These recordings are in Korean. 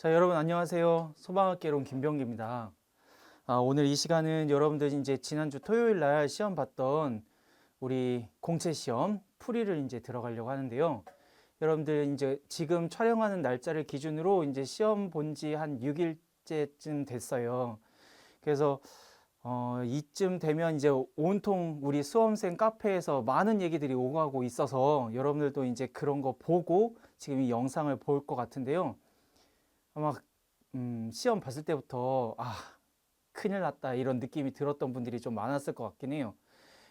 자, 여러분 안녕하세요. 소방학개론 김병기입니다. 오늘 이 시간은 여러분들 이제 지난주 토요일 날 시험 봤던 우리 공채 시험 풀이를 이제 들어가려고 하는데요. 여러분들 이제 지금 촬영하는 날짜를 기준으로 이제 시험 본 지 한 6일째쯤 됐어요. 그래서 이쯤 되면 이제 온통 우리 수험생 카페에서 많은 얘기들이 오가고 있어서 여러분들도 이제 그런 거 보고 지금 이 영상을 볼 것 같은데요. 아마 시험 봤을 때부터 큰일 났다 이런 느낌이 들었던 분들이 좀 많았을 것 같긴 해요.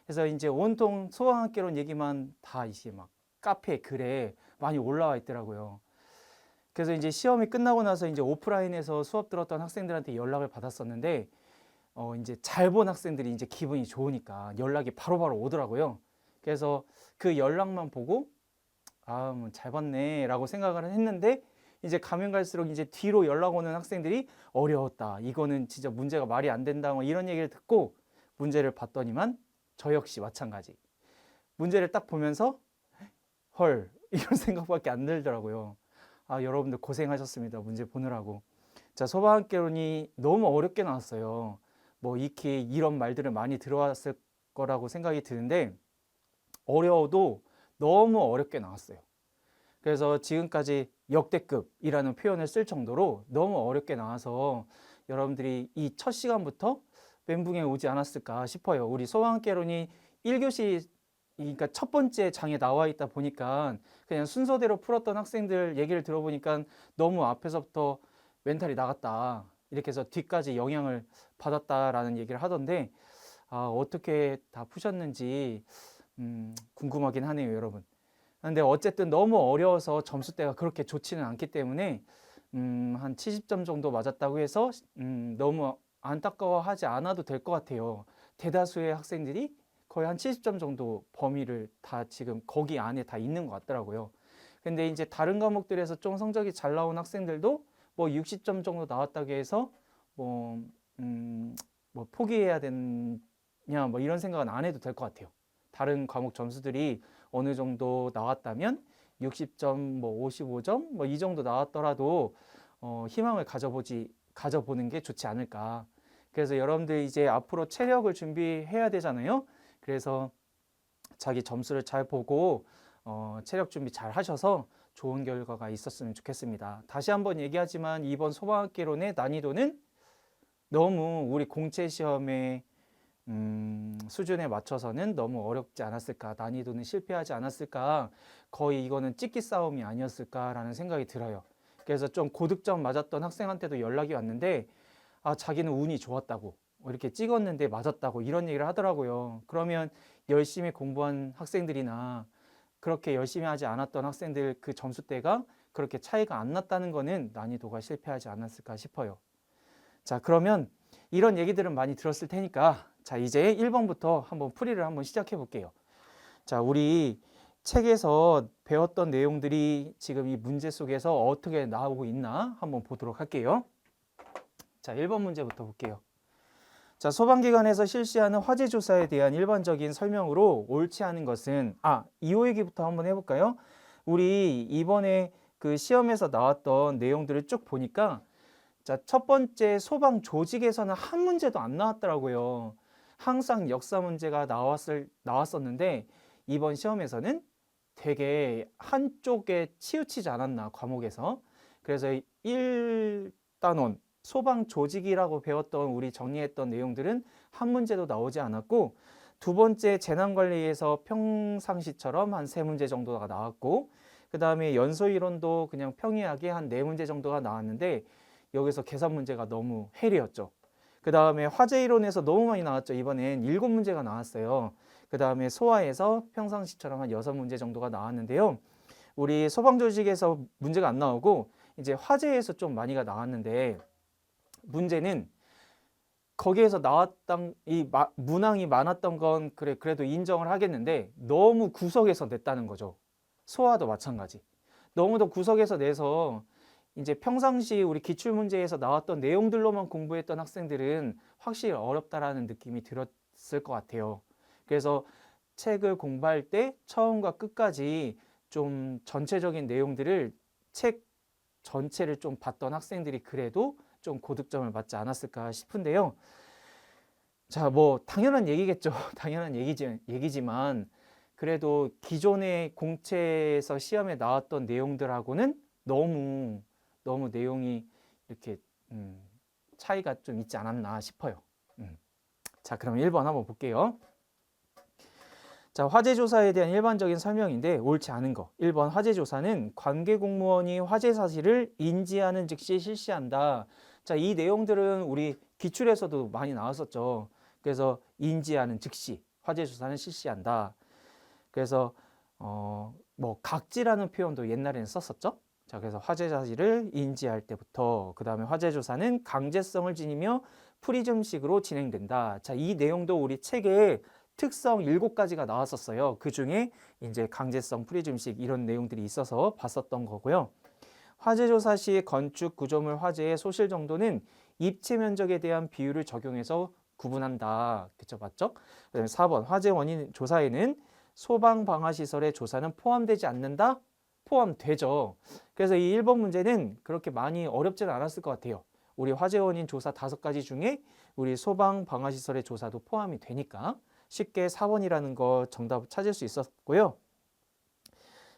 그래서 이제 온통 소방학개론 얘기만 다 이제 막 카페 글에 많이 올라와 있더라고요. 그래서 이제 시험이 끝나고 나서 이제 오프라인에서 수업 들었던 학생들한테 연락을 받았었는데 이제 잘 본 학생들이 이제 기분이 좋으니까 연락이 바로바로 오더라고요. 그래서 그 연락만 보고 뭐 잘 봤네라고 생각을 했는데 이제 가면 갈수록 이제 뒤로 연락 오는 학생들이 어려웠다. 이거는 진짜 문제가 말이 안 된다. 뭐 이런 얘기를 듣고 문제를 봤더니만 저 역시 마찬가지. 문제를 딱 보면서 헐 이런 생각밖에 안 들더라고요. 여러분들 고생하셨습니다. 문제 보느라고. 자, 소방학개론이 너무 어렵게 나왔어요. 뭐 익히 이런 말들을 많이 들어왔을 거라고 생각이 드는데 어려워도 너무 어렵게 나왔어요. 그래서 지금까지 역대급이라는 표현을 쓸 정도로 너무 어렵게 나와서 여러분들이 이 첫 시간부터 멘붕에 오지 않았을까 싶어요. 우리 소방학개론이 1교시 그러니까 첫 번째 장에 나와 있다 보니까 그냥 순서대로 풀었던 학생들 얘기를 들어보니까 너무 앞에서부터 멘탈이 나갔다. 이렇게 해서 뒤까지 영향을 받았다라는 얘기를 하던데 어떻게 다 푸셨는지 궁금하긴 하네요, 여러분. 근데 어쨌든 너무 어려워서 점수대가 그렇게 좋지는 않기 때문에 한 70점 정도 맞았다고 해서 너무 안타까워하지 않아도 될 것 같아요. 대다수의 학생들이 거의 한 70점 정도 범위를 다 지금 거기 안에 다 있는 것 같더라고요. 근데 이제 다른 과목들에서 좀 성적이 잘 나온 학생들도 뭐 60점 정도 나왔다고 해서 뭐, 뭐 포기해야 되냐 뭐 이런 생각은 안 해도 될 것 같아요. 다른 과목 점수들이 어느 정도 나왔다면 60점, 뭐 55점, 뭐 이 정도 나왔더라도 희망을 가져보는 게 좋지 않을까. 그래서 여러분들 이제 앞으로 체력을 준비해야 되잖아요. 그래서 자기 점수를 잘 보고 체력 준비 잘 하셔서 좋은 결과가 있었으면 좋겠습니다. 다시 한번 얘기하지만 이번 소방학개론의 난이도는 너무 우리 공채 시험의 수준에 맞춰서는 너무 어렵지 않았을까, 난이도는 실패하지 않았을까, 거의 이거는 찍기 싸움이 아니었을까라는 생각이 들어요. 그래서 좀 고득점 맞았던 학생한테도 연락이 왔는데 자기는 운이 좋았다고 이렇게 찍었는데 맞았다고 이런 얘기를 하더라고요. 그러면 열심히 공부한 학생들이나 그렇게 열심히 하지 않았던 학생들 그 점수대가 그렇게 차이가 안 났다는 거는 난이도가 실패하지 않았을까 싶어요. 자, 그러면 이런 얘기들은 많이 들었을 테니까 자, 이제 1번부터 한번 풀이를 한번 시작해 볼게요. 자, 우리 책에서 배웠던 내용들이 지금 이 문제 속에서 어떻게 나오고 있나 한번 보도록 할게요. 자, 1번 문제부터 볼게요. 자, 소방기관에서 실시하는 화재 조사에 대한 일반적인 설명으로 옳지 않은 것은 이호 얘기부터 한번 해볼까요? 우리 이번에 그 시험에서 나왔던 내용들을 쭉 보니까 자, 첫 번째 소방 조직에서는 한 문제도 안 나왔더라고요. 항상 역사 문제가 나왔었는데 이번 시험에서는 되게 한쪽에 치우치지 않았나 과목에서. 그래서 1단원 소방 조직이라고 배웠던 우리 정리했던 내용들은 한 문제도 나오지 않았고, 두 번째 재난관리에서 평상시처럼 한 세 문제 정도가 나왔고, 그 다음에 연소 이론도 그냥 평이하게 한 네 문제 정도가 나왔는데 여기서 계산 문제가 너무 헬이었죠. 그 다음에 화재 이론에서 너무 많이 나왔죠. 이번엔 7문제가 나왔어요. 그 다음에 소화에서 평상시처럼 한 6문제 정도가 나왔는데요. 우리 소방조직에서 문제가 안 나오고 이제 화재에서 좀 많이가 나왔는데 문제는 거기에서 나왔던 이 문항이 많았던 건 그래도 인정을 하겠는데 너무 구석에서 냈다는 거죠. 소화도 마찬가지. 너무도 구석에서 내서 이제 평상시 우리 기출문제에서 나왔던 내용들로만 공부했던 학생들은 확실히 어렵다라는 느낌이 들었을 것 같아요. 그래서 책을 공부할 때 처음과 끝까지 좀 전체적인 내용들을 책 전체를 좀 봤던 학생들이 그래도 좀 고득점을 맞지 않았을까 싶은데요. 자, 뭐 당연한 얘기겠죠. 당연한 얘기지만 그래도 기존의 공채에서 시험에 나왔던 내용들하고는 너무 내용이 이렇게 차이가 좀 있지 않았나 싶어요. 자, 그럼 1번 한번 볼게요. 자, 화재조사에 대한 일반적인 설명인데 옳지 않은 거. 1번 화재조사는 관계공무원이 화재 사실을 인지하는 즉시 실시한다. 자, 이 내용들은 우리 기출에서도 많이 나왔었죠. 그래서 인지하는 즉시 화재조사는 실시한다. 그래서 뭐 각지라는 표현도 옛날에는 썼었죠. 자, 그래서 화재 사실을 인지할 때부터 그 다음에 화재조사는 강제성을 지니며 프리즘식으로 진행된다. 자, 이 내용도 우리 책에 특성 7가지가 나왔었어요. 그 중에 이제 강제성, 프리즘식 이런 내용들이 있어서 봤었던 거고요. 화재조사 시 건축 구조물 화재의 소실 정도는 입체 면적에 대한 비율을 적용해서 구분한다. 그쵸, 맞죠? 그다음에 4번 화재 원인 조사에는 소방 방화 시설의 조사는 포함되지 않는다? 포함되죠. 그래서 이 1번 문제는 그렇게 많이 어렵지는 않았을 것 같아요. 우리 화재 원인 조사 5가지 중에 우리 소방 방화 시설의 조사도 포함이 되니까 쉽게 4번이라는 거 정답 찾을 수 있었고요.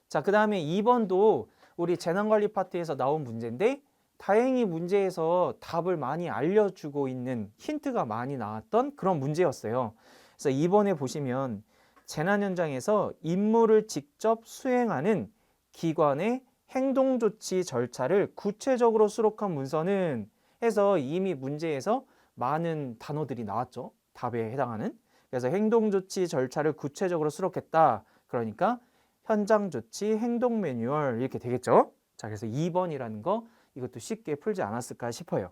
자, 그 다음에 2번도 우리 재난관리 파트에서 나온 문제인데 다행히 문제에서 답을 많이 알려주고 있는 힌트가 많이 나왔던 그런 문제였어요. 그래서 2번에 보시면 재난 현장에서 임무를 직접 수행하는 기관의 행동조치 절차를 구체적으로 수록한 문서는 해서 이미 문제에서 많은 단어들이 나왔죠. 답에 해당하는. 그래서 행동조치 절차를 구체적으로 수록했다. 그러니까 현장조치 행동 매뉴얼 이렇게 되겠죠. 자, 그래서 2번이라는 거 이것도 쉽게 풀지 않았을까 싶어요.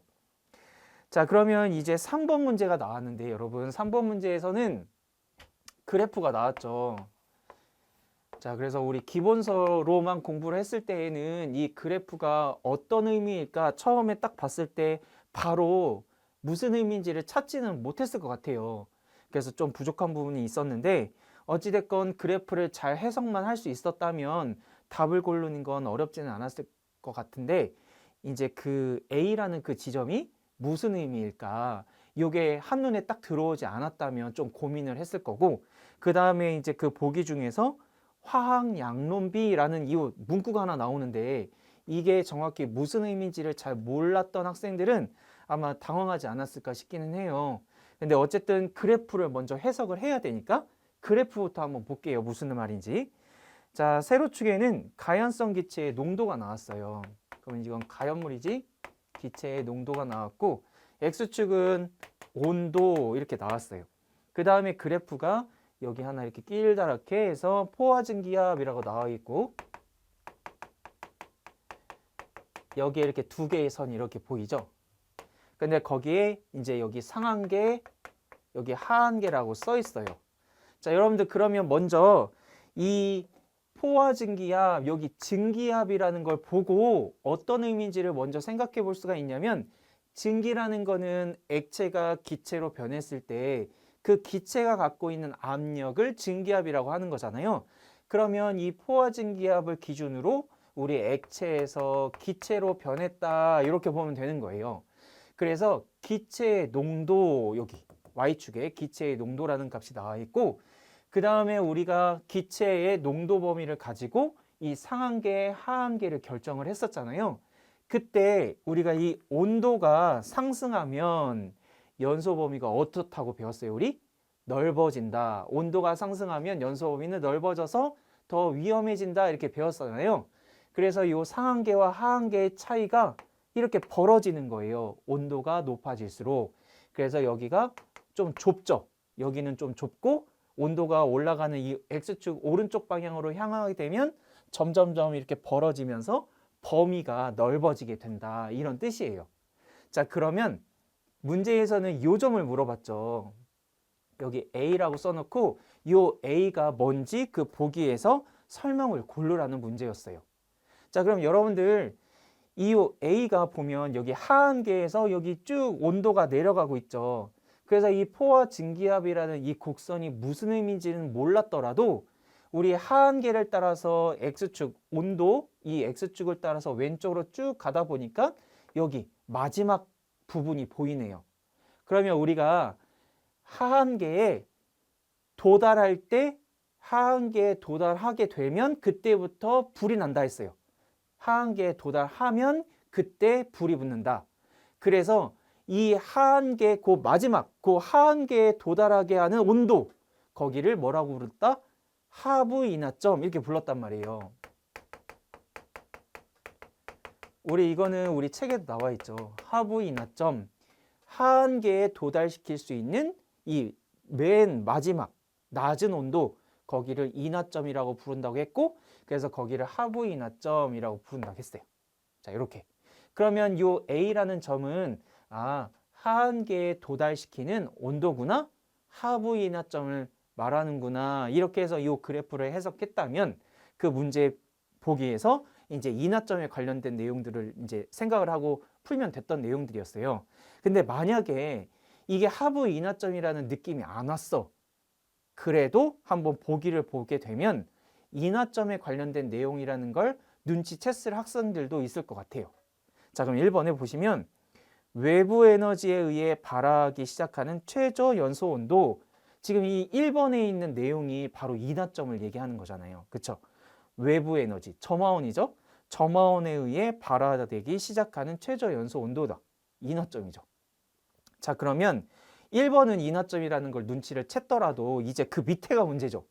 자, 그러면 이제 3번 문제가 나왔는데 여러분 3번 문제에서는 그래프가 나왔죠. 자, 그래서 우리 기본서로만 공부를 했을 때에는 이 그래프가 어떤 의미일까 처음에 딱 봤을 때 바로 무슨 의미인지를 찾지는 못했을 것 같아요. 그래서 좀 부족한 부분이 있었는데 어찌됐건 그래프를 잘 해석만 할 수 있었다면 답을 고르는 건 어렵지는 않았을 것 같은데 이제 그 A라는 그 지점이 무슨 의미일까 이게 한눈에 딱 들어오지 않았다면 좀 고민을 했을 거고 그 다음에 이제 그 보기 중에서 화학양론비라는 이 문구가 하나 나오는데 이게 정확히 무슨 의미인지를 잘 몰랐던 학생들은 아마 당황하지 않았을까 싶기는 해요. 근데 어쨌든 그래프를 먼저 해석을 해야 되니까 그래프부터 한번 볼게요. 무슨 말인지. 자, 세로축에는 가연성 기체의 농도가 나왔어요. 그럼 이건 가연물이지? 기체의 농도가 나왔고 X축은 온도 이렇게 나왔어요. 그 다음에 그래프가 여기 하나 이렇게 길다랗게 해서 포화증기압이라고 나와 있고 여기에 이렇게 2개의 선이 이렇게 보이죠? 근데 거기에 이제 여기 상한계, 여기 하한계라고 써 있어요. 자, 여러분들 그러면 먼저 이 포화증기압, 여기 증기압이라는 걸 보고 어떤 의미인지를 먼저 생각해 볼 수가 있냐면 증기라는 거는 액체가 기체로 변했을 때 그 기체가 갖고 있는 압력을 증기압이라고 하는 거잖아요. 그러면 이 포화증기압을 기준으로 우리 액체에서 기체로 변했다 이렇게 보면 되는 거예요. 그래서 기체의 농도 여기 Y축에 기체의 농도라는 값이 나와 있고 그 다음에 우리가 기체의 농도 범위를 가지고 이 상한계, 하한계를 결정을 했었잖아요. 그때 우리가 이 온도가 상승하면 연소 범위가 어떻다고 배웠어요, 우리? 넓어진다. 온도가 상승하면 연소 범위는 넓어져서 더 위험해진다 이렇게 배웠잖아요. 그래서 이 상한계와 하한계의 차이가 이렇게 벌어지는 거예요. 온도가 높아질수록. 그래서 여기가 좀 좁죠. 여기는 좀 좁고 온도가 올라가는 이 X축 오른쪽 방향으로 향하게 되면 점점점 이렇게 벌어지면서 범위가 넓어지게 된다. 이런 뜻이에요. 자, 그러면 문제에서는 이 점을 물어봤죠. 여기 A라고 써놓고 이 A가 뭔지 그 보기에서 설명을 고르라는 문제였어요. 자, 그럼 여러분들 이 A가 보면 여기 하한계에서 여기 쭉 온도가 내려가고 있죠. 그래서 이 포화 증기압이라는 이 곡선이 무슨 의미인지는 몰랐더라도 우리 하한계를 따라서 X축 온도 이 X축을 따라서 왼쪽으로 쭉 가다 보니까 여기 마지막 부분이 보이네요. 그러면 우리가 하한계에 도달할 때 하한계에 도달하게 되면 그때부터 불이 난다 했어요. 하한계에 도달하면 그때 불이 붙는다. 그래서 이 하한계 그 마지막 그 하한계에 도달하게 하는 온도 거기를 뭐라고 부르다? 하부 인하점 이렇게 불렀단 말이에요. 이거는 우리 책에도 나와 있죠. 하부 인하점. 하한계에 도달시킬 수 있는 이 맨 마지막 낮은 온도 거기를 인하점이라고 부른다고 했고 그래서 거기를 하부 인하점이라고 부른다고 했어요. 자, 이렇게. 그러면 요 A라는 점은 하한계에 도달시키는 온도구나. 하부 인하점을 말하는구나. 이렇게 해서 이 그래프를 해석했다면 그 문제 보기에서 이제 인하점에 관련된 내용들을 이제 생각을 하고 풀면 됐던 내용들이었어요. 근데 만약에 이게 하부 인하점이라는 느낌이 안 왔어. 그래도 한번 보기를 보게 되면 인하점에 관련된 내용이라는 걸 눈치챘을 학생들도 있을 것 같아요. 자, 그럼 1번에 보시면 외부 에너지에 의해 발화하기 시작하는 최저 연소 온도. 지금 이 1번에 있는 내용이 바로 인하점을 얘기하는 거잖아요. 그쵸? 외부 에너지, 점화원이죠. 점화원에 의해 발화되기 시작하는 최저 연소 온도다. 인하점이죠. 자, 그러면 1번은 인하점이라는 걸 눈치를 챘더라도 이제 그 밑에가 문제죠.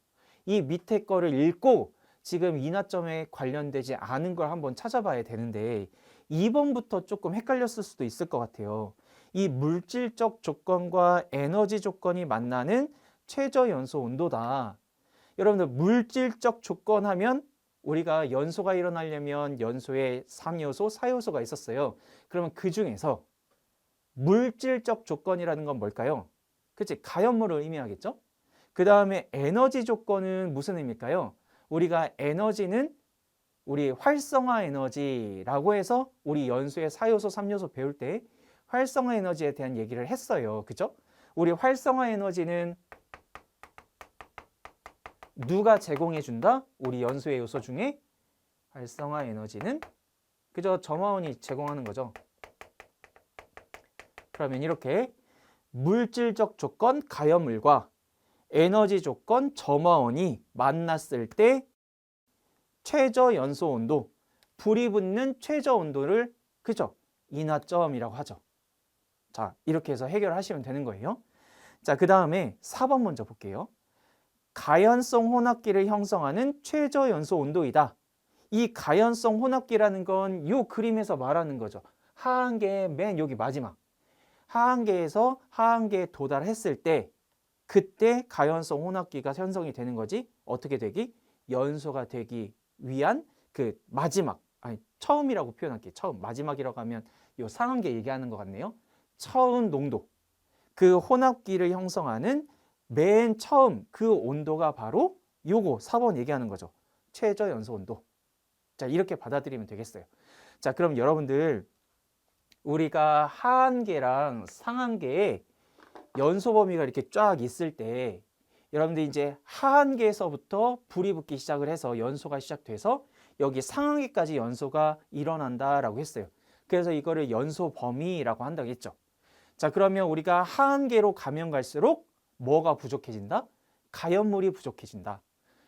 이 밑에 거를 읽고 지금 인하점에 관련되지 않은 걸 한번 찾아봐야 되는데 2번부터 조금 헷갈렸을 수도 있을 것 같아요. 이 물질적 조건과 에너지 조건이 만나는 최저 연소 온도다. 여러분들 물질적 조건 하면 우리가 연소가 일어나려면 연소에 3요소, 4요소가 있었어요. 그러면 그 중에서 물질적 조건이라는 건 뭘까요? 그치? 가연물을 의미하겠죠? 그 다음에 에너지 조건은 무슨 의미일까요? 우리가 에너지는 우리 활성화 에너지라고 해서 우리 연소의 4요소, 3요소 배울 때 활성화 에너지에 대한 얘기를 했어요. 그죠? 우리 활성화 에너지는 누가 제공해 준다? 우리 연소의 요소 중에 활성화 에너지는 그저 점화원이 제공하는 거죠. 그러면 이렇게 물질적 조건 가연물과 에너지 조건 점화원이 만났을 때 최저 연소 온도, 불이 붙는 최저 온도를 그죠? 인하점이라고 하죠. 자, 이렇게 해서 해결하시면 되는 거예요. 자, 그 다음에 4번 먼저 볼게요. 가연성 혼합기를 형성하는 최저 연소 온도이다. 이 가연성 혼합기라는 건 이 그림에서 말하는 거죠. 하한계 맨 여기 마지막. 하한계에서 하한계에 도달했을 때 그때 가연성 혼합기가 형성이 되는 거지. 어떻게 되기? 연소가 되기 위한 그 마지막, 아니 처음이라고 표현할게요. 처음, 마지막이라고 하면 요 상한계 얘기하는 것 같네요. 처음 농도, 그 혼합기를 형성하는 맨 처음 그 온도가 바로 요거 4번 얘기하는 거죠. 최저 연소 온도. 자, 이렇게 받아들이면 되겠어요. 자, 그럼 여러분들 우리가 하한계랑 상한계에 연소 범위가 이렇게 쫙 있을 때 여러분들 이제 하한계에서부터 불이 붙기 시작을 해서 연소가 시작돼서 여기 상한계까지 연소가 일어난다라고 했어요. 그래서 이거를 연소 범위라고 한다고 했죠. 자, 그러면 우리가 하한계로 가면 갈수록 뭐가 부족해진다? 가연물이 부족해진다.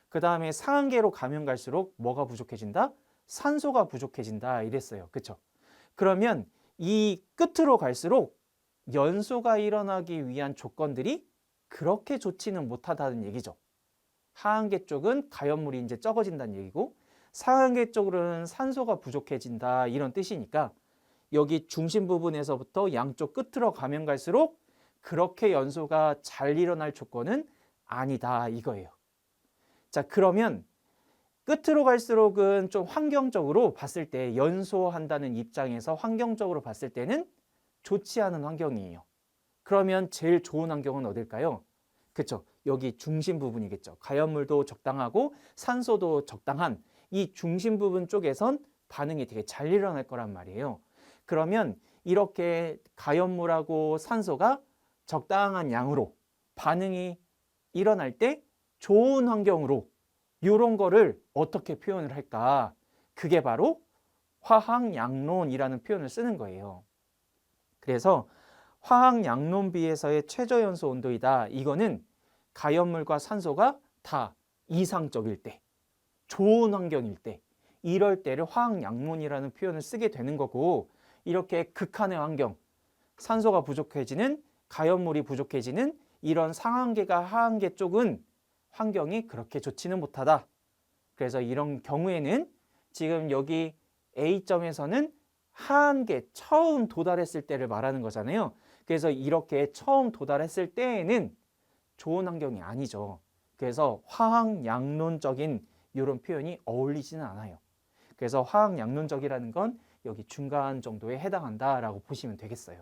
그 다음에 상한계로 가면 갈수록 뭐가 부족해진다? 산소가 부족해진다 이랬어요. 그쵸? 그러면 이 끝으로 갈수록 연소가 일어나기 위한 조건들이 그렇게 좋지는 못하다는 얘기죠. 하한계 쪽은 가연물이 이제 적어진다는 얘기고 상한계 쪽으로는 산소가 부족해진다 이런 뜻이니까 여기 중심 부분에서부터 양쪽 끝으로 가면 갈수록 그렇게 연소가 잘 일어날 조건은 아니다 이거예요. 자, 그러면 끝으로 갈수록은 좀 환경적으로 봤을 때 연소한다는 입장에서 환경적으로 봤을 때는 좋지 않은 환경이에요. 그러면 제일 좋은 환경은 어딜까요? 그렇죠. 여기 중심 부분이겠죠. 가연물도 적당하고 산소도 적당한 이 중심 부분 쪽에선 반응이 되게 잘 일어날 거란 말이에요. 그러면 이렇게 가연물하고 산소가 적당한 양으로 반응이 일어날 때 좋은 환경으로 이런 거를 어떻게 표현을 할까? 그게 바로 화학양론이라는 표현을 쓰는 거예요. 그래서 화학양론비에서의 최저연소 온도이다. 이거는 가연물과 산소가 다 이상적일 때, 좋은 환경일 때, 이럴 때를 화학양론이라는 표현을 쓰게 되는 거고, 이렇게 극한의 환경, 산소가 부족해지는, 가연물이 부족해지는 이런 상한계가 하한계 쪽은 환경이 그렇게 좋지는 못하다. 그래서 이런 경우에는 지금 여기 A점에서는 하한계 처음 도달했을 때를 말하는 거잖아요. 그래서 이렇게 처음 도달했을 때에는 좋은 환경이 아니죠. 그래서 화학양론적인 이런 표현이 어울리지는 않아요. 그래서 화학양론적이라는 건 여기 중간 정도에 해당한다라고 보시면 되겠어요.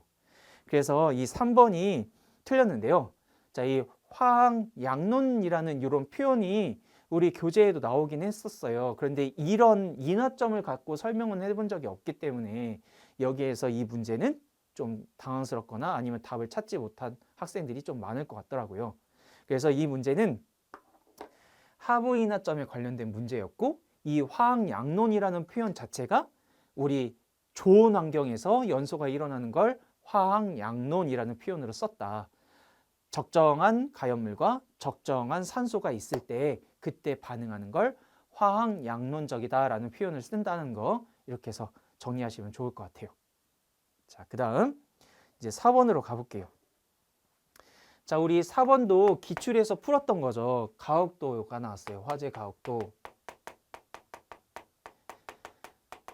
그래서 이 3번이 틀렸는데요. 자, 이 화학양론이라는 이런 표현이 우리 교재에도 나오긴 했었어요. 그런데 이런 인화점을 갖고 설명은 해본 적이 없기 때문에 여기에서 이 문제는 좀 당황스럽거나 아니면 답을 찾지 못한 학생들이 좀 많을 것 같더라고요. 그래서 이 문제는 하부 인화점에 관련된 문제였고, 이 화학양론이라는 표현 자체가 우리 좋은 환경에서 연소가 일어나는 걸 화학양론이라는 표현으로 썼다. 적정한 가연물과 적정한 산소가 있을 때 그때 반응하는 걸 화학양론적이다라는 표현을 쓴다는 거, 이렇게 해서 정리하시면 좋을 것 같아요. 자, 그 다음 이제 4번으로 가볼게요. 자, 우리 4번도 기출에서 풀었던 거죠. 가혹도가 나왔어요. 화재 가혹도.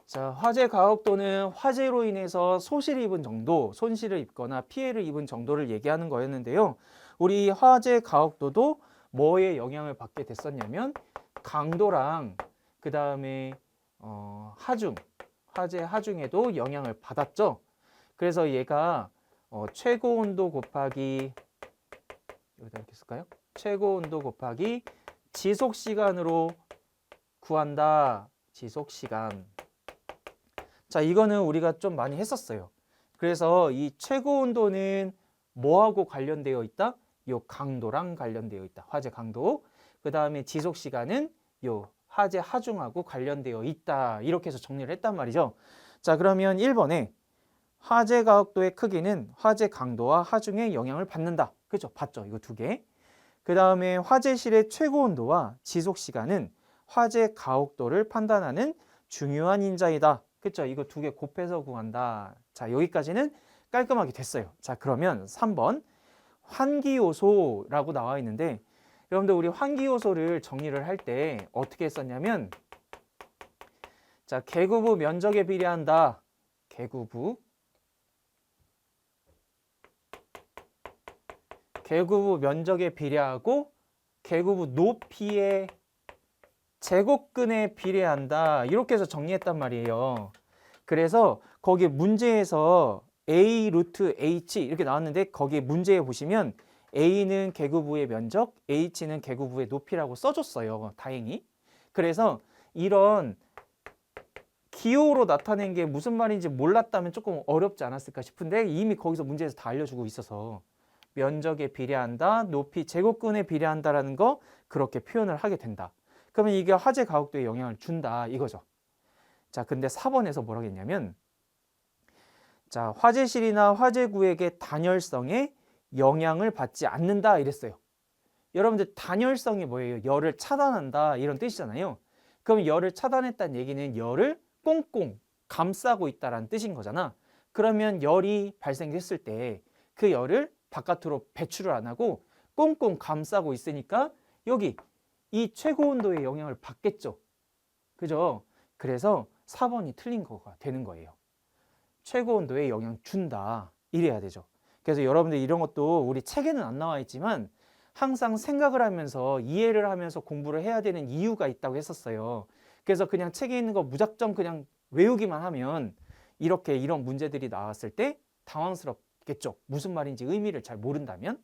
자, 화재 가혹도는 화재로 인해서 소실을 입은 정도, 손실을 입거나 피해를 입은 정도를 얘기하는 거였는데요. 우리 화재 가혹도도 뭐에 영향을 받게 됐었냐면 강도랑 그 다음에 하중, 화재 하중에도 영향을 받았죠. 그래서 얘가 최고 온도 곱하기, 여기다 이렇게 쓸까요? 최고 온도 곱하기 지속 시간으로 구한다. 지속 시간. 자, 이거는 우리가 좀 많이 했었어요. 그래서 이 최고 온도는 뭐하고 관련되어 있다? 요 강도랑 관련되어 있다. 화재 강도. 그 다음에 지속 시간은 요 화재 하중하고 관련되어 있다. 이렇게 해서 정리를 했단 말이죠. 자, 그러면 1번에 화재 가혹도의 크기는 화재 강도와 하중에 영향을 받는다. 그렇죠? 봤죠? 이거 두 개. 그 다음에 화재실의 최고 온도와 지속 시간은 화재 가혹도를 판단하는 중요한 인자이다. 그렇죠? 이거 두 개 곱해서 구한다. 자, 여기까지는 깔끔하게 됐어요. 자, 그러면 3번 환기요소라고 나와 있는데, 여러분들 우리 환기요소를 정리를 할 때 어떻게 했었냐면, 자, 계구부 면적에 비례한다. 계구부 면적에 비례하고 계구부 높이의 제곱근에 비례한다. 이렇게 해서 정리했단 말이에요. 그래서 거기 문제에서 A 루트 H 이렇게 나왔는데, 거기 문제에 보시면 A는 계구부의 면적, H는 계구부의 높이라고 써줬어요. 다행히. 그래서 이런 기호로 나타낸 게 무슨 말인지 몰랐다면 조금 어렵지 않았을까 싶은데, 이미 거기서 문제에서 다 알려주고 있어서 면적에 비례한다, 높이 제곱근에 비례한다라는 거 그렇게 표현을 하게 된다. 그러면 이게 화재 가혹도에 영향을 준다 이거죠. 자, 근데 4번에서 뭐라고 했냐면, 자, 화재실이나 화재구역의 단열성에 영향을 받지 않는다 이랬어요. 여러분들 단열성이 뭐예요? 열을 차단한다 이런 뜻이잖아요. 그럼 열을 차단했다는 얘기는 열을 꽁꽁 감싸고 있다라는 뜻인 거잖아. 그러면 열이 발생했을 때 그 열을 바깥으로 배출을 안 하고 꽁꽁 감싸고 있으니까 여기 이 최고 온도에 영향을 받겠죠. 그죠? 그래서 4번이 틀린 거가 되는 거예요. 최고 온도에 영향 준다. 이래야 되죠. 그래서 여러분들 이런 것도 우리 책에는 안 나와 있지만 항상 생각을 하면서 이해를 하면서 공부를 해야 되는 이유가 있다고 했었어요. 그래서 그냥 책에 있는 거 무작정 그냥 외우기만 하면 이렇게 이런 문제들이 나왔을 때 당황스럽겠죠. 무슨 말인지 의미를 잘 모른다면.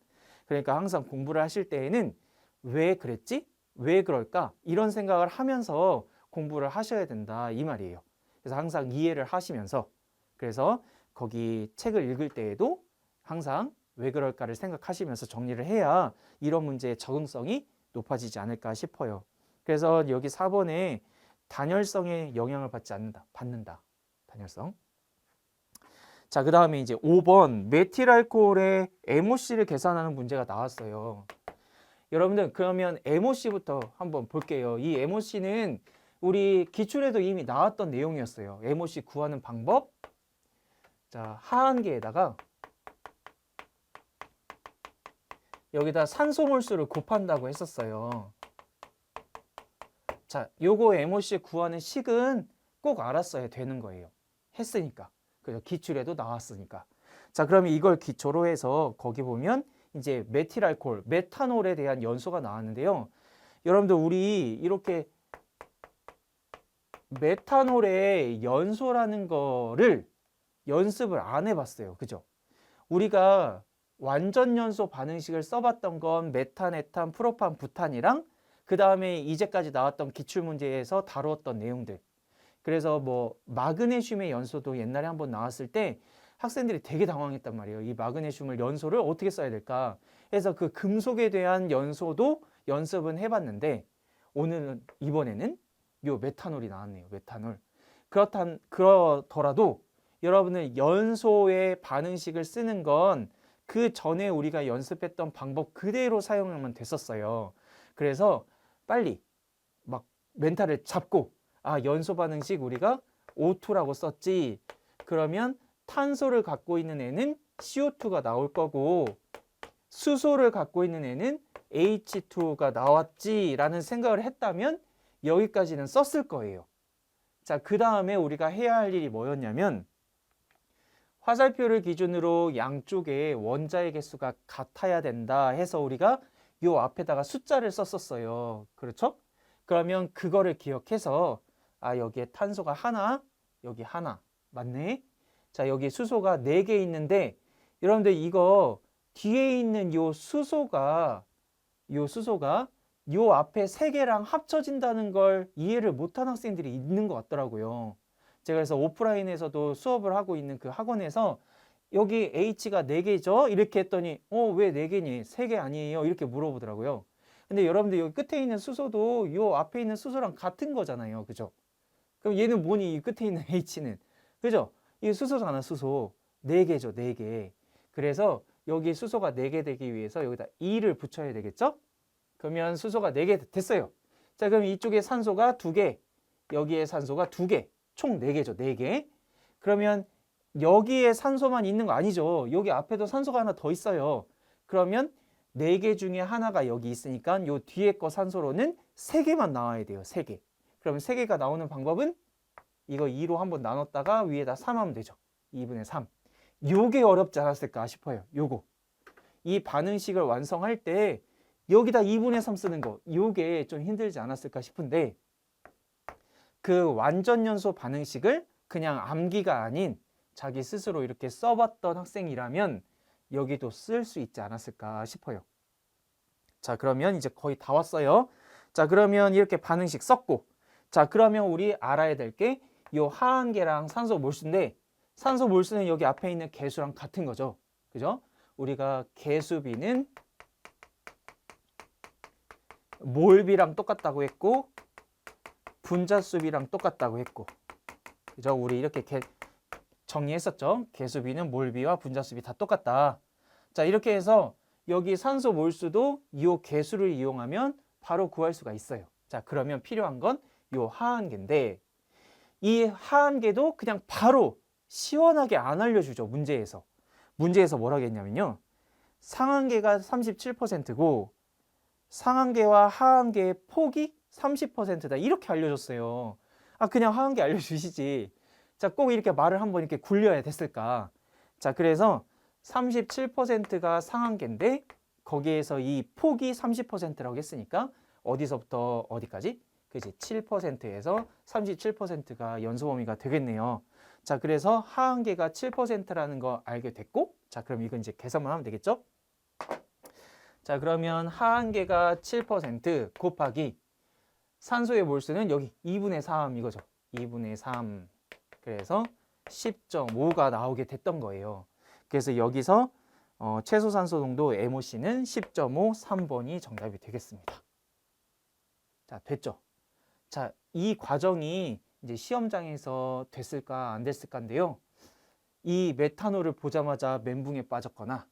그러니까 항상 공부를 하실 때에는 왜 그랬지? 왜 그럴까? 이런 생각을 하면서 공부를 하셔야 된다 이 말이에요. 그래서 항상 이해를 하시면서, 그래서 거기 책을 읽을 때에도 항상 왜 그럴까를 생각하시면서 정리를 해야 이런 문제의 적응성이 높아지지 않을까 싶어요. 그래서 여기 4번에 단열성에 영향을 받는다. 단열성. 자, 그 다음에 이제 5번 메틸알코올의 MOC를 계산하는 문제가 나왔어요. 여러분들 그러면 MOC부터 한번 볼게요. 이 MOC는 우리 기출에도 이미 나왔던 내용이었어요. MOC 구하는 방법. 자, 하한계에다가 여기다 산소 몰수를 곱한다고 했었어요. 자, 요거 MOC 구하는 식은 꼭 알았어야 되는 거예요. 했으니까. 그죠? 기출에도 나왔으니까. 자, 그러면 이걸 기초로 해서 거기 보면 이제 메틸알코올, 메탄올에 대한 연소가 나왔는데요. 여러분들 우리 이렇게 메탄올의 연소라는 거를 연습을 안 해봤어요. 그죠? 우리가 완전 연소 반응식을 써봤던 건 메탄, 에탄, 프로판, 부탄이랑 그 다음에 이제까지 나왔던 기출문제에서 다루었던 내용들. 그래서 뭐 마그네슘의 연소도 옛날에 한번 나왔을 때 학생들이 되게 당황했단 말이에요. 이 마그네슘을 연소를 어떻게 써야 될까? 그래서 그 금속에 대한 연소도 연습은 해봤는데 이번에는 요 메탄올이 나왔네요. 메탄올. 그렇더라도 여러분은 연소의 반응식을 쓰는 건 그 전에 우리가 연습했던 방법 그대로 사용하면 됐었어요. 그래서 빨리 막 멘탈을 잡고 연소 반응식 우리가 O2라고 썼지. 그러면 탄소를 갖고 있는 애는 CO2가 나올 거고 수소를 갖고 있는 애는 H2가 나왔지라는 생각을 했다면 여기까지는 썼을 거예요. 자, 그 다음에 우리가 해야 할 일이 뭐였냐면 화살표를 기준으로 양쪽에 원자의 개수가 같아야 된다 해서 우리가 요 앞에다가 숫자를 썼었어요. 그렇죠? 그러면 그거를 기억해서 여기에 탄소가 하나, 여기 하나. 맞네? 자, 여기 수소가 4개 있는데 여러분들 이거 뒤에 있는 요 수소가 요 앞에 3개랑 합쳐진다는 걸 이해를 못한 학생들이 있는 것 같더라고요. 제가 그래서 오프라인에서도 수업을 하고 있는 그 학원에서 여기 H가 4개죠? 이렇게 했더니 왜 4개니? 3개 아니에요? 이렇게 물어보더라고요. 근데 여러분들 여기 끝에 있는 수소도 요 앞에 있는 수소랑 같은 거잖아요. 그죠? 그럼 얘는 뭐니? 이 끝에 있는 H는. 그죠? 이 수소잖아, 수소. 4개죠, 4개. 그래서 여기 수소가 4개 되기 위해서 여기다 2를 붙여야 되겠죠? 그러면 수소가 4개 됐어요. 자, 그럼 이쪽에 산소가 2개, 여기에 산소가 2개, 총 4개죠, 4개. 그러면 여기에 산소만 있는 거 아니죠. 여기 앞에도 산소가 하나 더 있어요. 그러면 4개 중에 하나가 여기 있으니까 요 뒤에 거 산소로는 3개만 나와야 돼요, 3개. 그러면 3개가 나오는 방법은 이거 2로 한번 나눴다가 위에다 3 하면 되죠. 2분의 3. 요게 어렵지 않았을까 싶어요. 요거. 이 반응식을 완성할 때 여기다 2분의 3 쓰는 거 요게 좀 힘들지 않았을까 싶은데 그 완전 연소 반응식을 그냥 암기가 아닌 자기 스스로 이렇게 써봤던 학생이라면 여기도 쓸 수 있지 않았을까 싶어요. 자, 그러면 이제 거의 다 왔어요. 자, 그러면 이렇게 반응식 썼고 자, 그러면 우리 알아야 될 게 요 하한계랑 산소 몰수인데 산소 몰수는 여기 앞에 있는 개수랑 같은 거죠. 그죠? 우리가 개수비는 몰비랑 똑같다고 했고 분자수비랑 똑같다고 했고 그죠? 우리 이렇게 정리했었죠. 개수비는 몰비와 분자수비 다 똑같다. 자, 이렇게 해서 여기 산소 몰수도 이 개수를 이용하면 바로 구할 수가 있어요. 자, 그러면 필요한 건 이 하한계인데 이 하한계도 그냥 바로 시원하게 안 알려주죠. 문제에서 뭐라고 했냐면요. 상한계가 37%고 상한계와 하한계의 폭이 30%다. 이렇게 알려줬어요. 그냥 하한계 알려주시지. 자, 꼭 이렇게 말을 한번 이렇게 굴려야 됐을까. 자, 그래서 37%가 상한계인데 거기에서 이 폭이 30%라고 했으니까 어디서부터 어디까지? 그지? 7%에서 37%가 연소 범위가 되겠네요. 자, 그래서 하한계가 7%라는 거 알게 됐고 자, 그럼 이건 이제 계산만 하면 되겠죠? 자, 그러면 하한계가 7% 곱하기 산소의 몰수는 여기 2분의 3 이거죠. 2분의 3. 그래서 10.5가 나오게 됐던 거예요. 그래서 여기서 최소 산소 농도 MOC는 10.5, 3번이 정답이 되겠습니다. 자, 됐죠? 자, 이 과정이 이제 시험장에서 됐을까 안 됐을까인데요. 이 메탄올을 보자마자 멘붕에 빠졌거나,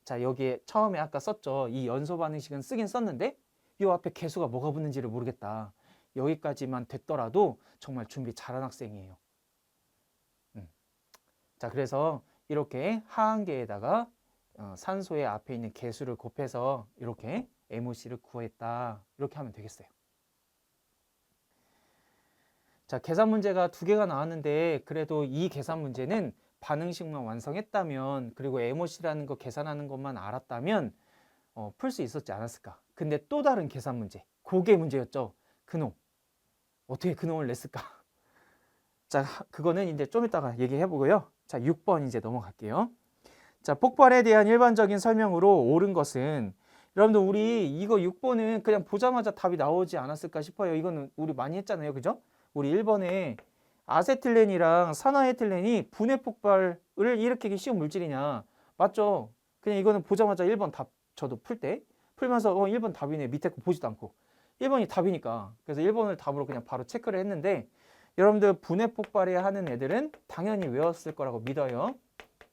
자, 여기에 처음에 아까 썼죠. 이 연소 반응식은 쓰긴 썼는데 이 앞에 개수가 뭐가 붙는지를 모르겠다. 여기까지만 됐더라도 정말 준비 잘한 학생이에요. 자, 그래서 이렇게 하한계에다가 산소의 앞에 있는 개수를 곱해서 이렇게 MOC를 구했다. 이렇게 하면 되겠어요. 자, 계산 문제가 2개가 나왔는데 그래도 이 계산 문제는 반응식만 완성했다면, 그리고 MOC라는 거 계산하는 것만 알았다면 풀 수 있었지 않았을까. 근데 또 다른 계산 문제, 그게 문제였죠. 근홍. 어떻게 근홍을 냈을까? 자, 그거는 이제 좀 이따가 얘기해 보고요. 자, 6번 이제 넘어갈게요. 자, 폭발에 대한 일반적인 설명으로 옳은 것은, 여러분들 우리 이거 6번은 그냥 보자마자 답이 나오지 않았을까 싶어요. 이거는 우리 많이 했잖아요. 그죠? 우리 1번에 아세틸렌이랑 산화에틸렌이 분해 폭발을 일으키기 쉬운 물질이냐. 맞죠? 그냥 이거는 보자마자 1번 답 저도 풀 때 풀면서 1번 답이네. 밑에 거 보지도 않고 1번이 답이니까. 그래서 1번을 답으로 그냥 바로 체크를 했는데, 여러분들 분해 폭발에 하는 애들은 당연히 외웠을 거라고 믿어요.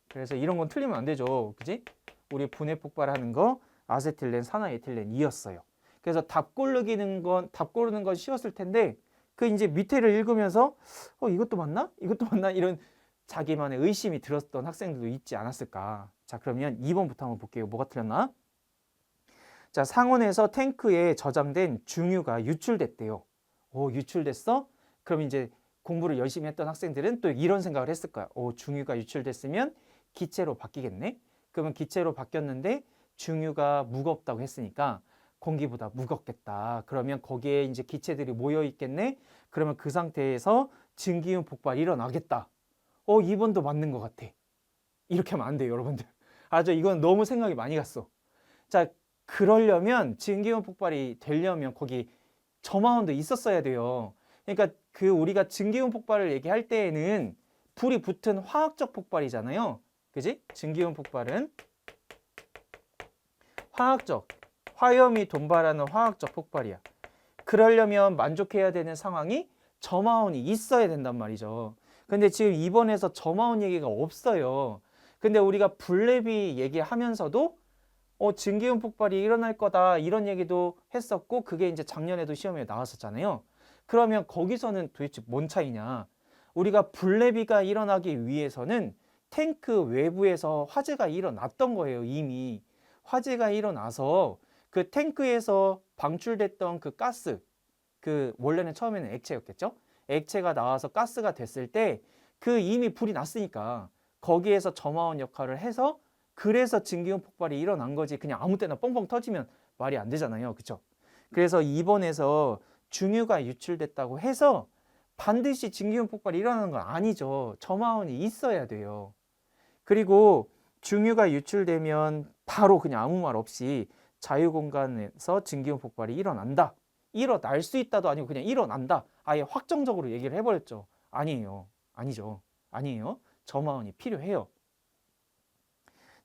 그래서 이런 건 틀리면 안 되죠. 그지? 우리 분해 폭발하는 거 아세틸렌, 산화에틸렌이었어요. 그래서 답 고르는 건 쉬웠을 텐데, 그 이제 밑에를 읽으면서 이것도 맞나? 이것도 맞나? 이런 자기만의 의심이 들었던 학생들도 있지 않았을까. 자, 그러면 2번부터 한번 볼게요. 뭐가 틀렸나? 자, 상온에서 탱크에 저장된 중유가 유출됐대요. 유출됐어? 그럼 이제 공부를 열심히 했던 학생들은 또 이런 생각을 했을 거야. 중유가 유출됐으면 기체로 바뀌겠네? 그러면 기체로 바뀌었는데 중유가 무겁다고 했으니까 공기보다 무겁겠다. 그러면 거기에 이제 기체들이 모여 있겠네? 그러면 그 상태에서 증기윤 폭발이 일어나겠다. 2번도 맞는 것 같아. 이렇게 하면 안 돼요, 여러분들. 아주 이건 너무 생각이 많이 갔어. 자, 그러려면 증기윤 폭발이 되려면 거기 저마운도 있었어야 돼요. 그러니까 그 우리가 증기윤 폭발을 얘기할 때에는 불이 붙은 화학적 폭발이잖아요. 그지? 증기윤 폭발은 화학적, 화염이 돈발하는 화학적 폭발이야. 그러려면 만족해야 되는 상황이 저마운이 있어야 된단 말이죠. 근데 지금 이번에서 저마운 얘기가 없어요. 근데 우리가 블랩이 얘기하면서도 증기윤 폭발이 일어날 거다 이런 얘기도 했었고, 그게 이제 작년에도 시험에 나왔었잖아요. 그러면 거기서는 도대체 뭔 차이냐? 우리가 블레비가 일어나기 위해서는 탱크 외부에서 화재가 일어났던 거예요. 이미 화재가 일어나서 그 탱크에서 방출됐던 그 가스, 그 원래는 처음에는 액체였겠죠? 액체가 나와서 가스가 됐을 때 그 이미 불이 났으니까 거기에서 저마원 역할을 해서, 그래서 증기윤 폭발이 일어난 거지. 그냥 아무 때나 뻥뻥 터지면 말이 안 되잖아요. 그렇죠? 그래서 2번에서 중유가 유출됐다고 해서 반드시 증기윤 폭발이 일어나는 건 아니죠. 저마원이 있어야 돼요. 그리고 중유가 유출되면 바로 그냥 아무 말 없이 자유공간에서 증기윤 폭발이 일어난다. 일어날 수 있다도 아니고 그냥 일어난다. 아예 확정적으로 얘기를 해버렸죠. 아니에요. 아니죠. 아니에요. 저마원이 필요해요.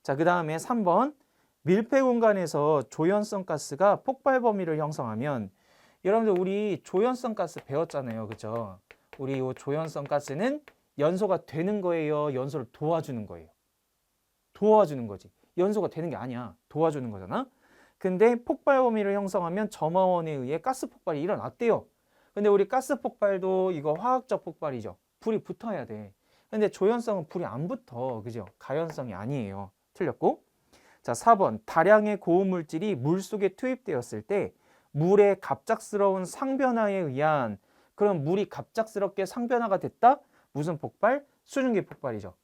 자, 그 다음에 3번. 밀폐 공간에서 조연성 가스가 폭발 범위를 형성하면, 여러분들 우리 조연성 가스 배웠잖아요. 그죠? 우리 이 조연성 가스는 연소가 되는 거예요? 연소를 도와주는 거예요? 도와주는 거지. 연소가 되는 게 아니야. 도와주는 거잖아. 근데 폭발 범위를 형성하면 저마원에 의해 가스 폭발이 일어났대요. 근데 우리 가스 폭발도 이거 화학적 폭발이죠. 불이 붙어야 돼. 근데 조연성은 불이 안 붙어. 그죠? 가연성이 아니에요. 틀렸고. 자, 4번. 다량의 고온 물질이 물 속에 투입되었을 때 물의 갑작스러운 상변화에 의한, 그럼 물이 갑작스럽게 상변화가 됐다? 무슨 폭발? 수증기 폭발이죠.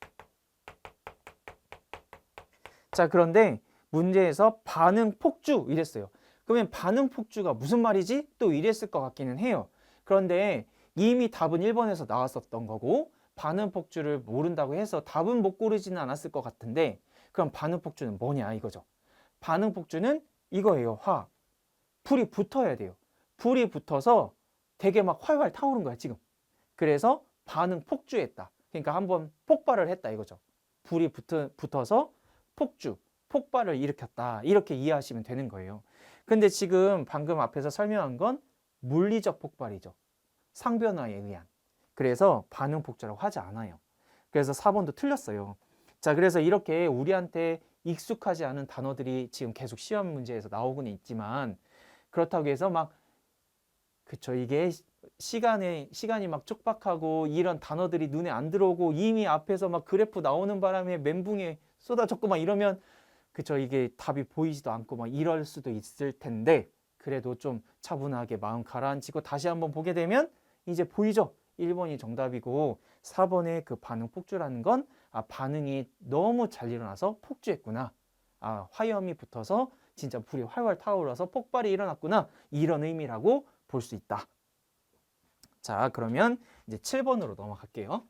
자, 그런데 문제에서 반응 폭주 이랬어요. 그러면 반응 폭주가 무슨 말이지? 또 이랬을 것 같기는 해요. 그런데 이미 답은 1번에서 나왔었던 거고, 반응 폭주를 모른다고 해서 답은 못 고르지는 않았을 것 같은데, 그럼 반응 폭주는 뭐냐 이거죠. 반응 폭주는 이거예요. 화학. 불이 붙어야 돼요. 불이 붙어서 되게 막 활활 타오른 거야 지금. 그래서 반응 폭주했다. 그러니까 한번 폭발을 했다 이거죠. 불이 붙어서 폭주, 폭발을 일으켰다. 이렇게 이해하시면 되는 거예요. 근데 지금 방금 앞에서 설명한 건 물리적 폭발이죠. 상변화에 의한. 그래서 반응 폭주라고 하지 않아요. 그래서 4번도 틀렸어요. 자, 그래서 이렇게 우리한테 익숙하지 않은 단어들이 지금 계속 시험 문제에서 나오고는 있지만, 그렇다고 해서 막 그쵸, 이게 시간이 막 촉박하고 이런 단어들이 눈에 안 들어오고 이미 앞에서 막 그래프 나오는 바람에 멘붕에 쏟아졌고 막 이러면 그쵸, 이게 답이 보이지도 않고 막 이럴 수도 있을 텐데, 그래도 좀 차분하게 마음 가라앉히고 다시 한번 보게 되면 이제 보이죠? 1번이 정답이고 4번의 그 반응 폭주라는 건 반응이 너무 잘 일어나서 폭주했구나. 화염이 붙어서 진짜 불이 활활 타오르서 폭발이 일어났구나. 이런 의미라고 볼 수 있다. 자, 그러면 이제 7번으로 넘어갈게요.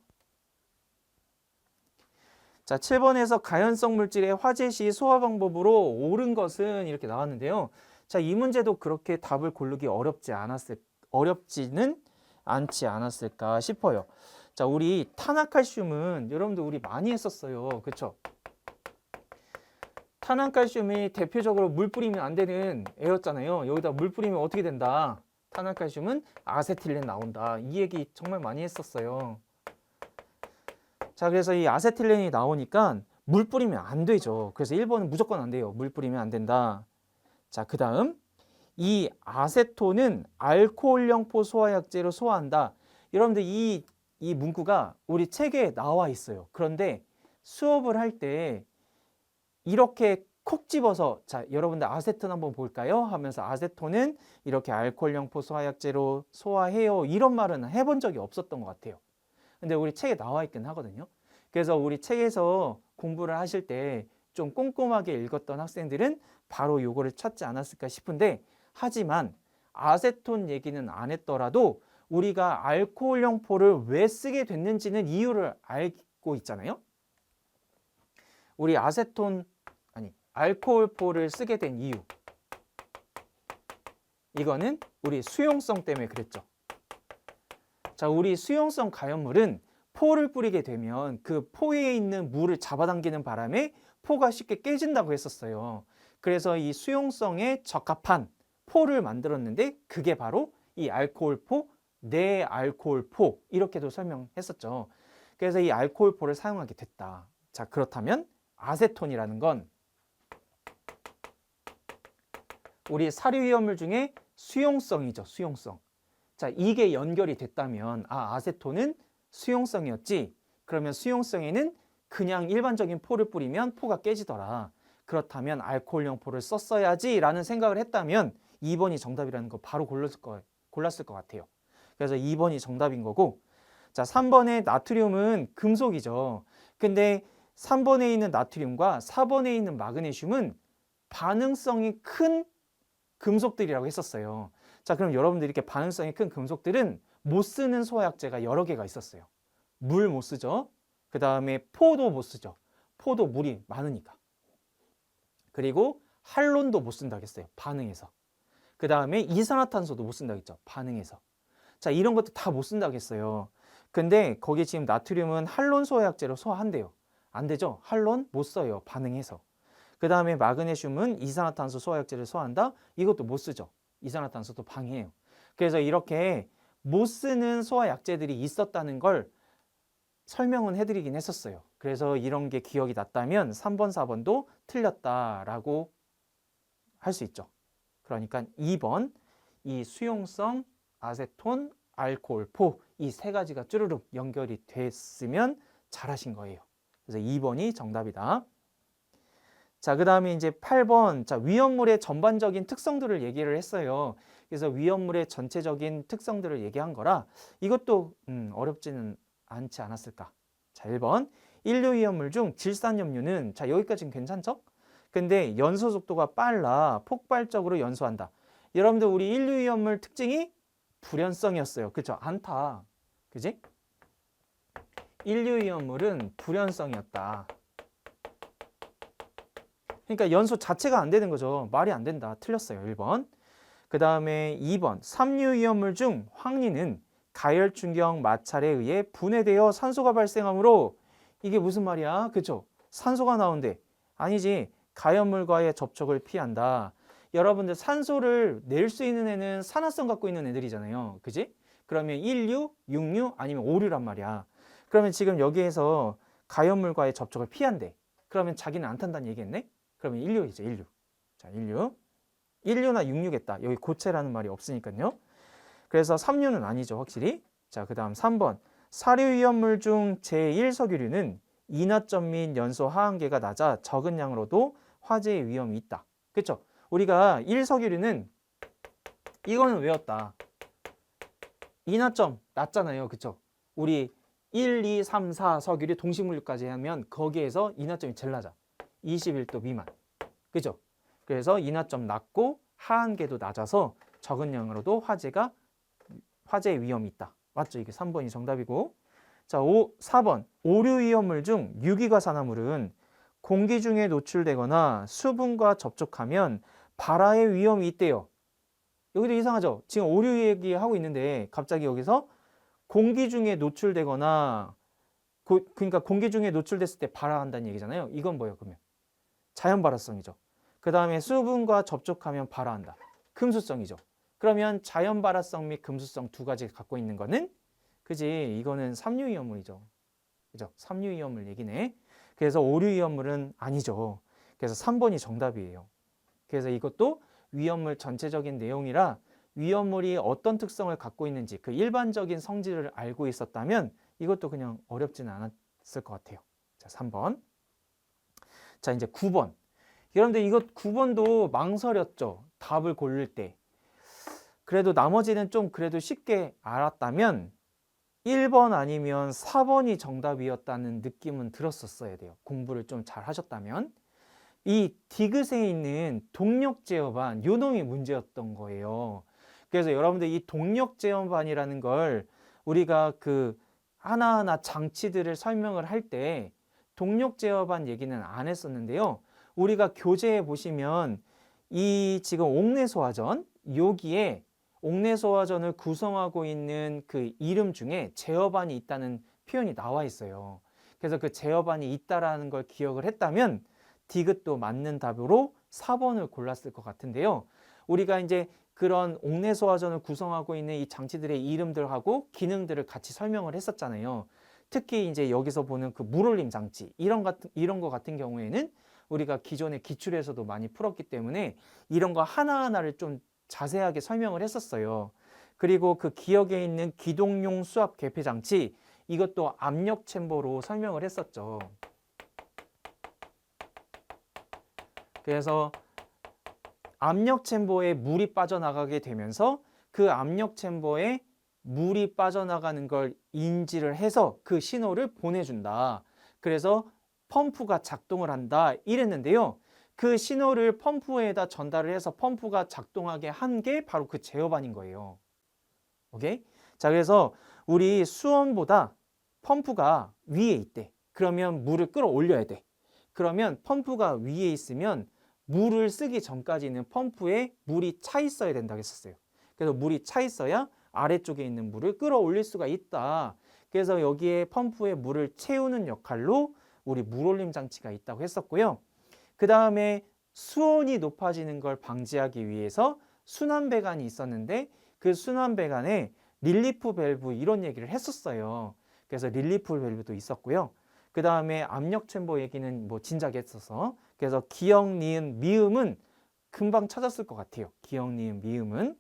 자, 7번에서 가연성 물질의 화재 시 소화 방법으로 옳은 것은 이렇게 나왔는데요. 자, 이 문제도 그렇게 답을 고르기 어렵지는 않지 않았을까 싶어요. 자, 우리 탄화칼슘은 여러분들 우리 많이 했었어요. 그렇죠? 탄화칼슘이 대표적으로 물 뿌리면 안 되는 애였잖아요. 여기다 물 뿌리면 어떻게 된다? 탄화칼슘은 아세틸렌 나온다. 이 얘기 정말 많이 했었어요. 자, 그래서 이 아세틸렌이 나오니까 물 뿌리면 안 되죠. 그래서 1번은 무조건 안 돼요. 물 뿌리면 안 된다. 자, 그 다음 이 아세톤은 알코올영포 소화약제로 소화한다. 여러분들 이 문구가 우리 책에 나와 있어요. 그런데 수업을 할 때 이렇게 콕 집어서 자, 여러분들 아세톤 한번 볼까요? 하면서 아세톤은 이렇게 알코올영포 소화약제로 소화해요. 이런 말은 해본 적이 없었던 것 같아요. 근데 우리 책에 나와 있긴 하거든요. 그래서 우리 책에서 공부를 하실 때 좀 꼼꼼하게 읽었던 학생들은 바로 요거를 찾지 않았을까 싶은데, 하지만 아세톤 얘기는 안 했더라도 우리가 알코올영포를 왜 쓰게 됐는지는 이유를 알고 있잖아요. 우리 알코올포를 쓰게 된 이유, 이거는 우리 수용성 때문에 그랬죠. 자, 우리 수용성 가연물은 포를 뿌리게 되면 그 포에 있는 물을 잡아당기는 바람에 포가 쉽게 깨진다고 했었어요. 그래서 이 수용성에 적합한 포를 만들었는데 그게 바로 이 알코올포, 내알코올포 이렇게도 설명했었죠. 그래서 이 알코올포를 사용하게 됐다. 자, 그렇다면 아세톤이라는 건 우리 사료위험물 중에 수용성이죠. 수용성. 자, 이게 연결이 됐다면 아세톤은 수용성이었지. 그러면 수용성에는 그냥 일반적인 포를 뿌리면 포가 깨지더라. 그렇다면 알코올용 포를 썼어야지 라는 생각을 했다면 2번이 정답이라는 거 바로 골랐을 것 같아요. 그래서 2번이 정답인 거고, 자, 3번의 나트륨은 금속이죠. 근데 3번에 있는 나트륨과 4번에 있는 마그네슘은 반응성이 큰 금속들이라고 했었어요. 자, 그럼 여러분들 이렇게 반응성이 큰 금속들은 못 쓰는 소화약제가 여러 개가 있었어요. 물 못 쓰죠. 그 다음에 포도 못 쓰죠. 포도 물이 많으니까. 그리고 할론도 못 쓴다고 했어요. 반응해서. 그 다음에 이산화탄소도 못 쓴다고 했죠. 반응해서. 자, 이런 것도 다 못 쓴다고 했어요. 근데 거기 지금 나트륨은 할론 소화약제로 소화한대요. 안 되죠. 할론 못 써요. 반응해서. 그 다음에 마그네슘은 이산화탄소 소화약제를 소화한다. 이것도 못 쓰죠. 이산화탄소도 방해해요. 그래서 이렇게 못 쓰는 소화약제들이 있었다는 걸 설명은 해드리긴 했었어요. 그래서 이런 게 기억이 났다면 3번, 4번도 틀렸다라고 할 수 있죠. 그러니까 2번, 이 수용성, 아세톤, 알코올, 포 이 세 가지가 쭈르륵 연결이 됐으면 잘하신 거예요. 그래서 2번이 정답이다. 자, 그 다음에 이제 8번. 자, 위험물의 전반적인 특성들을 얘기를 했어요. 그래서 위험물의 전체적인 특성들을 얘기한 거라 이것도 어렵지는 않지 않았을까. 자, 1번. 인류 위험물 중 질산염류는 자, 여기까지는 괜찮죠? 근데 연소 속도가 빨라 폭발적으로 연소한다. 여러분들 우리 인류 위험물 특징이 불연성이었어요. 그렇죠? 않다. 그지? 인류 위험물은 불연성이었다. 그러니까 연소 자체가 안 되는 거죠. 말이 안 된다. 틀렸어요. 1번. 그 다음에 2번. 삼류 위험물 중 황리는 가열 충격 마찰에 의해 분해되어 산소가 발생하므로 이게 무슨 말이야? 그렇죠? 산소가 나온대. 아니지. 가연물과의 접촉을 피한다. 여러분들 산소를 낼 수 있는 애는 산화성 갖고 있는 애들이잖아요. 그지? 그러면 1류, 6류 아니면 5류란 말이야. 그러면 지금 여기에서 가연물과의 접촉을 피한대. 그러면 자기는 안 탄다는 얘기겠네? 그러면 1류이죠, 1류. 자, 1류. 1류나 6류겠다. 여기 고체라는 말이 없으니까요. 그래서 3류는 아니죠, 확실히. 자, 그 다음 3번. 사료위험물 중 제1석유류는 인화점 및 연소 하한계가 낮아 적은 양으로도 화재의 위험이 있다. 그렇죠? 우리가 1석유류는 이거는 외웠다. 인화점 낮잖아요. 그렇죠? 우리 1, 2, 3, 4 석유류 동식물류까지 하면 거기에서 인화점이 제일 낮아. 21도 미만. 그죠? 그래서 인화점 낮고 하한계도 낮아서 적은 양으로도 화재의 위험이 있다. 맞죠? 이게 3번이 정답이고. 자, 4번. 오류위험물 중 유기과산화물은 공기 중에 노출되거나 수분과 접촉하면 발화의 위험이 있대요. 여기도 이상하죠? 지금 오류 얘기하고 있는데 갑자기 여기서 공기 중에 노출되거나 그러니까 공기 중에 노출됐을 때 발화한다는 얘기잖아요. 이건 뭐예요, 그러면? 자연 발화성이죠. 그 다음에 수분과 접촉하면 발화한다. 금수성이죠. 그러면 자연 발화성 및 금수성 두 가지 갖고 있는 거는 그지? 이거는 삼류위험물이죠. 그죠? 삼류위험물 얘기네. 그래서 오류위험물은 아니죠. 그래서 3번이 정답이에요. 그래서 이것도 위험물 전체적인 내용이라 위험물이 어떤 특성을 갖고 있는지 그 일반적인 성질을 알고 있었다면 이것도 그냥 어렵지는 않았을 것 같아요. 자, 3번. 자, 이제 9번. 여러분들 이거 9번도 망설였죠. 답을 고를 때. 그래도 나머지는 좀 그래도 쉽게 알았다면 1번 아니면 4번이 정답이었다는 느낌은 들었었어야 돼요. 공부를 좀 잘 하셨다면. 이 디귿에 있는 동력 제어반 요 놈이 문제였던 거예요. 그래서 여러분들 이 동력 제어반이라는 걸 우리가 그 하나하나 장치들을 설명을 할 때 동력 제어반 얘기는 안 했었는데요. 우리가 교재에 보시면 이 지금 옥내소화전 여기에 옥내소화전을 구성하고 있는 그 이름 중에 제어반이 있다는 표현이 나와 있어요. 그래서 그 제어반이 있다라는 걸 기억을 했다면 디귿도 맞는 답으로 4번을 골랐을 것 같은데요. 우리가 이제 그런 옥내소화전을 구성하고 있는 이 장치들의 이름들하고 기능들을 같이 설명을 했었잖아요. 특히 이제 여기서 보는 그 물올림 장치 이런 거 같은 경우에는 우리가 기존의 기출에서도 많이 풀었기 때문에 이런 거 하나하나를 좀 자세하게 설명을 했었어요. 그리고 그 기억에 있는 기동용 수압 개폐 장치 이것도 압력 챔버로 설명을 했었죠. 그래서 압력 챔버에 물이 빠져나가게 되면서 그 압력 챔버에 물이 빠져나가는 걸 인지를 해서 그 신호를 보내준다. 그래서 펌프가 작동을 한다 이랬는데요. 그 신호를 펌프에다 전달을 해서 펌프가 작동하게 한 게 바로 그 제어반인 거예요. 오케이? 자, 그래서 우리 수온보다 펌프가 위에 있대. 그러면 물을 끌어올려야 돼. 그러면 펌프가 위에 있으면 물을 쓰기 전까지는 펌프에 물이 차 있어야 된다고 했었어요. 그래서 물이 차 있어야 아래쪽에 있는 물을 끌어올릴 수가 있다. 그래서 여기에 펌프에 물을 채우는 역할로 우리 물올림 장치가 있다고 했었고요. 그 다음에 수온이 높아지는 걸 방지하기 위해서 순환배관이 있었는데 그 순환배관에 릴리프 밸브 이런 얘기를 했었어요. 그래서 릴리프 밸브도 있었고요. 그 다음에 압력 챔버 얘기는 뭐 진작에 했어서 그래서 기역, 니은, 미음은 금방 찾았을 것 같아요. 기역, 니은, 미음은.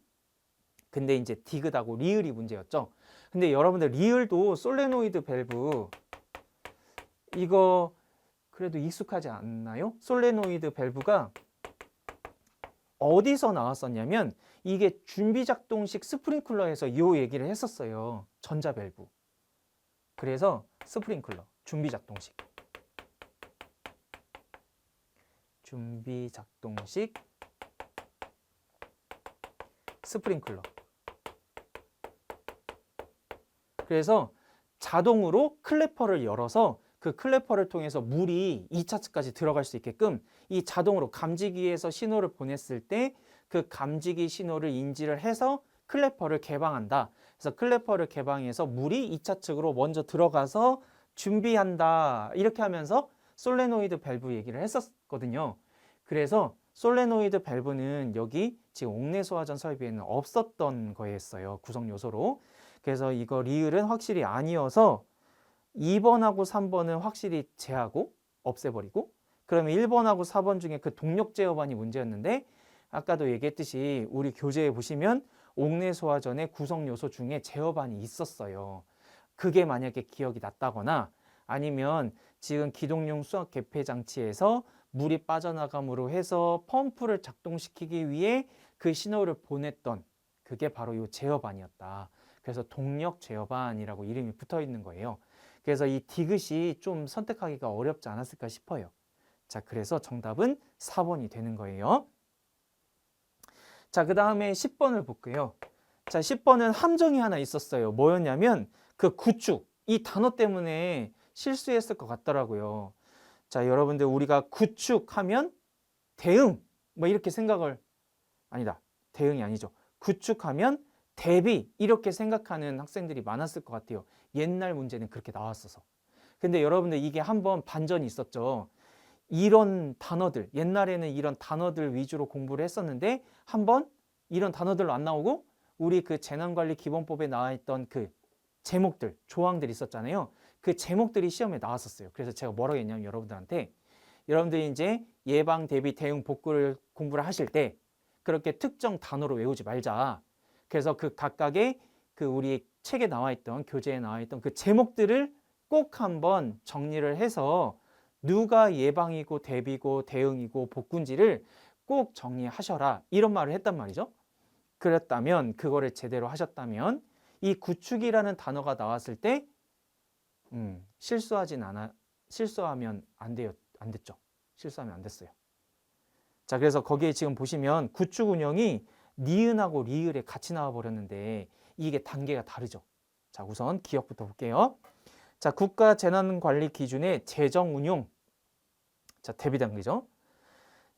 근데 이제 디귿하고 리을이 문제였죠. 근데 여러분들 리을도 솔레노이드 밸브 이거 그래도 익숙하지 않나요? 솔레노이드 밸브가 어디서 나왔었냐면 이게 준비작동식 스프링클러에서 이 얘기를 했었어요. 전자밸브. 그래서 스프링클러, 준비작동식. 준비작동식 스프링클러. 그래서 자동으로 클래퍼를 열어서 그 클래퍼를 통해서 물이 2차측까지 들어갈 수 있게끔 이 자동으로 감지기에서 신호를 보냈을 때 그 감지기 신호를 인지를 해서 클래퍼를 개방한다. 그래서 클래퍼를 개방해서 물이 2차측으로 먼저 들어가서 준비한다. 이렇게 하면서 솔레노이드 밸브 얘기를 했었거든요. 그래서 솔레노이드 밸브는 여기 지금 옥내 소화전 설비에는 없었던 거였어요. 구성 요소로. 그래서 이거 리을은 확실히 아니어서 2번하고 3번은 확실히 제하고 없애버리고, 그러면 1번하고 4번 중에 그 동력 제어반이 문제였는데, 아까도 얘기했듯이 우리 교재에 보시면 옥내 소화전의 구성 요소 중에 제어반이 있었어요. 그게 만약에 기억이 났다거나 아니면 지금 기동용 수압 개폐 장치에서 물이 빠져나감으로 해서 펌프를 작동시키기 위해 그 신호를 보냈던 그게 바로 이 제어반이었다. 그래서 동력 제어반이라고 이름이 붙어 있는 거예요. 그래서 이 디귿이 좀 선택하기가 어렵지 않았을까 싶어요. 자, 그래서 정답은 4번이 되는 거예요. 자, 그 다음에 10번을 볼게요. 자, 10번은 함정이 하나 있었어요. 뭐였냐면 그 구축, 이 단어 때문에 실수했을 것 같더라고요. 자, 여러분들 우리가 구축하면 대응 뭐 이렇게 생각을, 아니다, 대응이 아니죠. 구축하면 대비 이렇게 생각하는 학생들이 많았을 것 같아요. 옛날 문제는 그렇게 나왔어서. 근데 여러분들 이게 한번 반전이 있었죠. 이런 단어들, 옛날에는 이런 단어들 위주로 공부를 했었는데 한번 이런 단어들로 안 나오고 우리 그 재난관리기본법에 나와 있던 그 제목들, 조항들이 있었잖아요. 그 제목들이 시험에 나왔었어요. 그래서 제가 뭐라고 했냐면 여러분들한테, 여러분들이 이제 예방, 대비, 대응, 복구를 공부를 하실 때 그렇게 특정 단어로 외우지 말자. 그래서 그 각각의 그 우리 책에 나와 있던, 교재에 나와 있던 그 제목들을 꼭 한번 정리를 해서 누가 예방이고 대비고 대응이고 복구인지를 꼭 정리하셔라. 이런 말을 했단 말이죠. 그랬다면, 그거를 제대로 하셨다면 이 구축이라는 단어가 나왔을 때 실수하면 안 됐죠. 실수하면 안 됐어요. 자, 그래서 거기에 지금 보시면 구축 운영이 니은하고 리을에 같이 나와 버렸는데 이게 단계가 다르죠. 자, 우선 기억부터 볼게요. 자, 국가 재난 관리 기준의 재정 운용. 자, 대비 단계죠.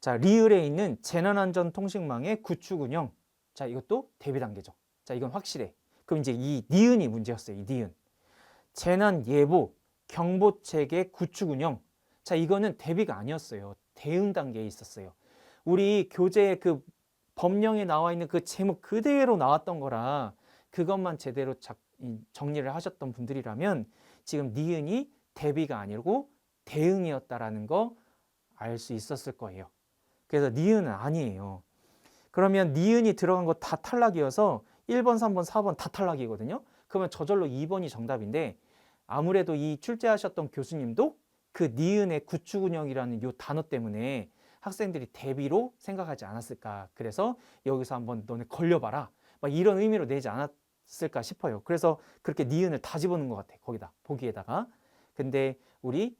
자, 리을에 있는 재난안전통신망의 구축 운영. 자, 이것도 대비 단계죠. 자, 이건 확실해. 그럼 이제 이 니은이 문제였어요. 이 니은. 재난 예보, 경보 체계 구축 운영. 자, 이거는 대비가 아니었어요. 대응 단계에 있었어요. 우리 교재에 그 법령에 나와 있는 그 제목 그대로 나왔던 거라 그것만 제대로 정리를 하셨던 분들이라면 지금 니은이 대비가 아니고 대응이었다라는 거 알 수 있었을 거예요. 그래서 니은은 아니에요. 그러면 니은이 들어간 거 다 탈락이어서 1번, 3번, 4번 다 탈락이거든요. 그러면 저절로 2번이 정답인데 아무래도 이 출제하셨던 교수님도 그 니은의 구축운영이라는 이 단어 때문에 학생들이 대비로 생각하지 않았을까. 그래서 여기서 한번 너네 걸려봐라. 막 이런 의미로 내지 않았을까 싶어요. 그래서 그렇게 니은을 다 집어넣은 것 같아. 거기다, 보기에다가. 근데 우리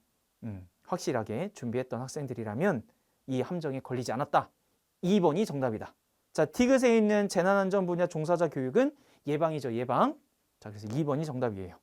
확실하게 준비했던 학생들이라면 이 함정에 걸리지 않았다. 2번이 정답이다. 자, 디귿에 있는 재난안전 분야 종사자 교육은 예방이죠. 예방. 자, 그래서 2번이 정답이에요.